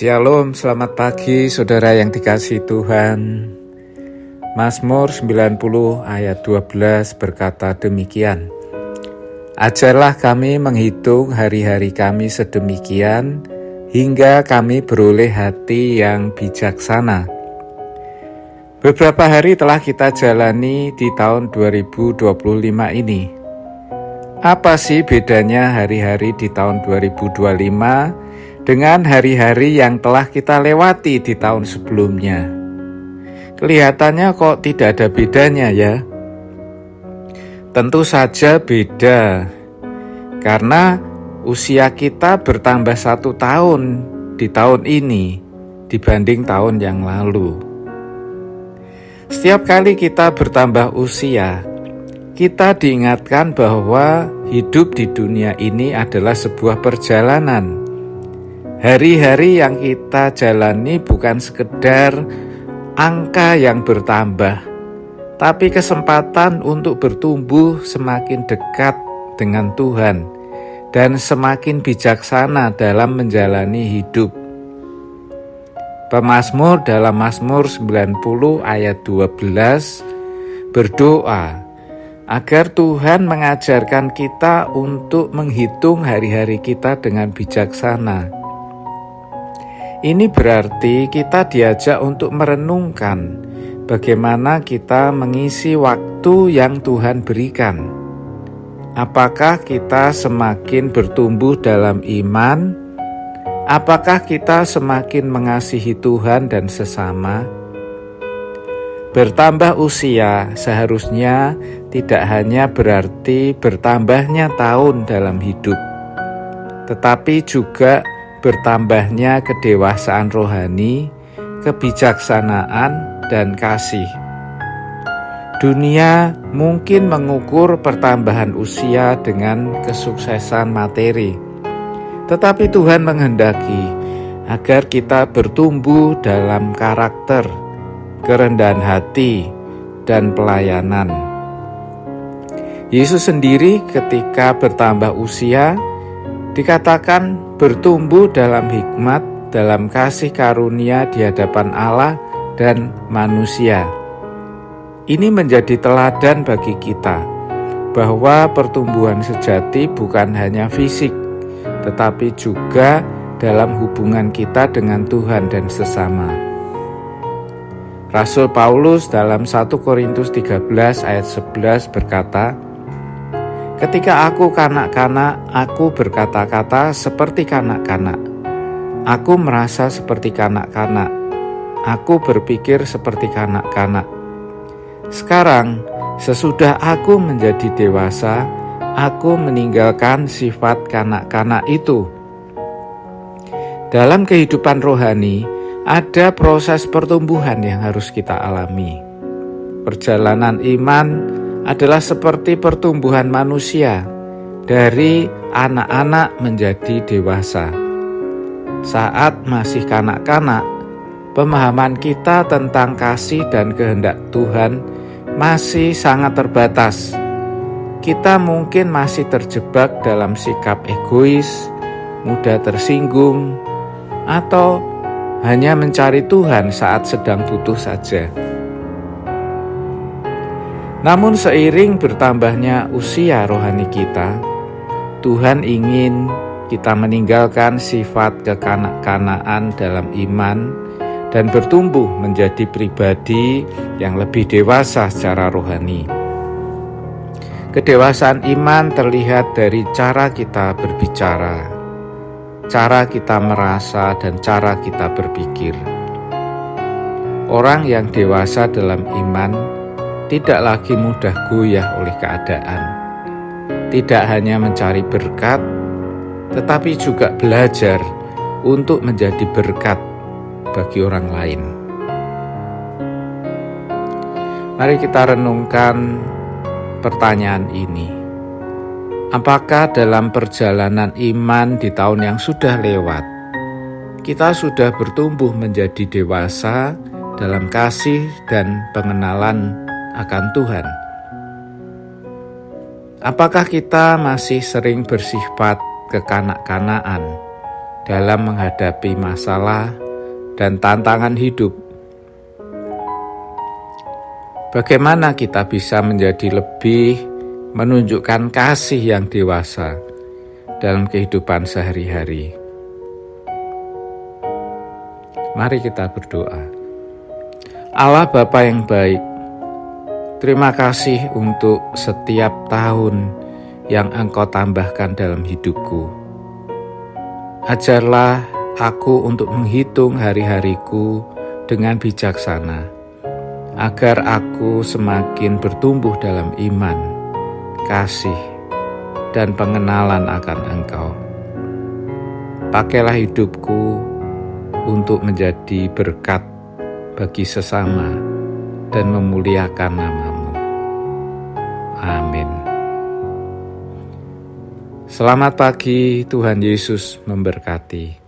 Shalom, selamat pagi saudara yang dikasihi Tuhan. Mazmur 90 ayat 12 berkata demikian. Ajarlah kami menghitung hari-hari kami sedemikian, hingga kami beroleh hati yang bijaksana. Beberapa hari telah kita jalani di tahun 2025 ini. Apa sih bedanya hari-hari di tahun 2025 dengan hari-hari yang telah kita lewati di tahun sebelumnya? Kelihatannya kok tidak ada bedanya ya? Tentu saja beda, karena usia kita bertambah 1 tahun di tahun ini dibanding tahun yang lalu. Setiap kali kita bertambah usia, kita diingatkan bahwa hidup di dunia ini adalah sebuah perjalanan. Hari-hari yang kita jalani bukan sekedar angka yang bertambah, tapi kesempatan untuk bertumbuh semakin dekat dengan Tuhan dan semakin bijaksana dalam menjalani hidup. Pemazmur dalam Mazmur 90 ayat 12 berdoa agar Tuhan mengajarkan kita untuk menghitung hari-hari kita dengan bijaksana. Ini berarti kita diajak untuk merenungkan bagaimana kita mengisi waktu yang Tuhan berikan. Apakah kita semakin bertumbuh dalam iman? Apakah kita semakin mengasihi Tuhan dan sesama? Bertambah usia seharusnya tidak hanya berarti bertambahnya tahun dalam hidup, tetapi juga bertambahnya kedewasaan rohani, kebijaksanaan, dan kasih. Dunia mungkin mengukur pertambahan usia dengan kesuksesan materi, tetapi Tuhan menghendaki agar kita bertumbuh dalam karakter, kerendahan hati, dan pelayanan. Yesus sendiri ketika bertambah usia dikatakan bertumbuh dalam hikmat, dalam kasih karunia di hadapan Allah dan manusia. Ini menjadi teladan bagi kita bahwa pertumbuhan sejati bukan hanya fisik, tetapi juga dalam hubungan kita dengan Tuhan dan sesama. Rasul Paulus dalam 1 Korintus 13 ayat 11 berkata, "Ketika aku kanak-kanak, aku berkata-kata seperti kanak-kanak. Aku merasa seperti kanak-kanak. Aku berpikir seperti kanak-kanak. Sekarang, sesudah aku menjadi dewasa, aku meninggalkan sifat kanak-kanak itu." Dalam kehidupan rohani, ada proses pertumbuhan yang harus kita alami. Perjalanan iman adalah seperti pertumbuhan manusia dari anak-anak menjadi dewasa. Saat masih kanak-kanak, pemahaman kita tentang kasih dan kehendak Tuhan masih sangat terbatas. Kita mungkin masih terjebak dalam sikap egois, mudah tersinggung, atau hanya mencari Tuhan saat sedang butuh saja. Namun seiring bertambahnya usia rohani kita, Tuhan ingin kita meninggalkan sifat kekanak-kanakan dalam iman dan bertumbuh menjadi pribadi yang lebih dewasa secara rohani. Kedewasaan iman terlihat dari cara kita berbicara, cara kita merasa, dan cara kita berpikir. Orang yang dewasa dalam iman tidak lagi mudah goyah oleh keadaan. Tidak hanya mencari berkat, tetapi juga belajar untuk menjadi berkat bagi orang lain. Mari kita renungkan pertanyaan ini. Apakah dalam perjalanan iman di tahun yang sudah lewat, kita sudah bertumbuh menjadi dewasa dalam kasih dan pengenalan akan Tuhan? Apakah kita masih sering bersifat kekanak-kanakan dalam menghadapi masalah dan tantangan hidup. Bagaimana kita bisa menjadi lebih menunjukkan kasih yang dewasa dalam kehidupan sehari-hari? Mari kita berdoa. Allah Bapa yang baik, terima kasih untuk setiap tahun yang Engkau tambahkan dalam hidupku. Ajarlah aku untuk menghitung hari-hariku dengan bijaksana, agar aku semakin bertumbuh dalam iman, kasih, dan pengenalan akan Engkau. Pakailah hidupku untuk menjadi berkat bagi sesama dan memuliakan nama-Mu. Amin. Selamat pagi, Tuhan Yesus memberkati.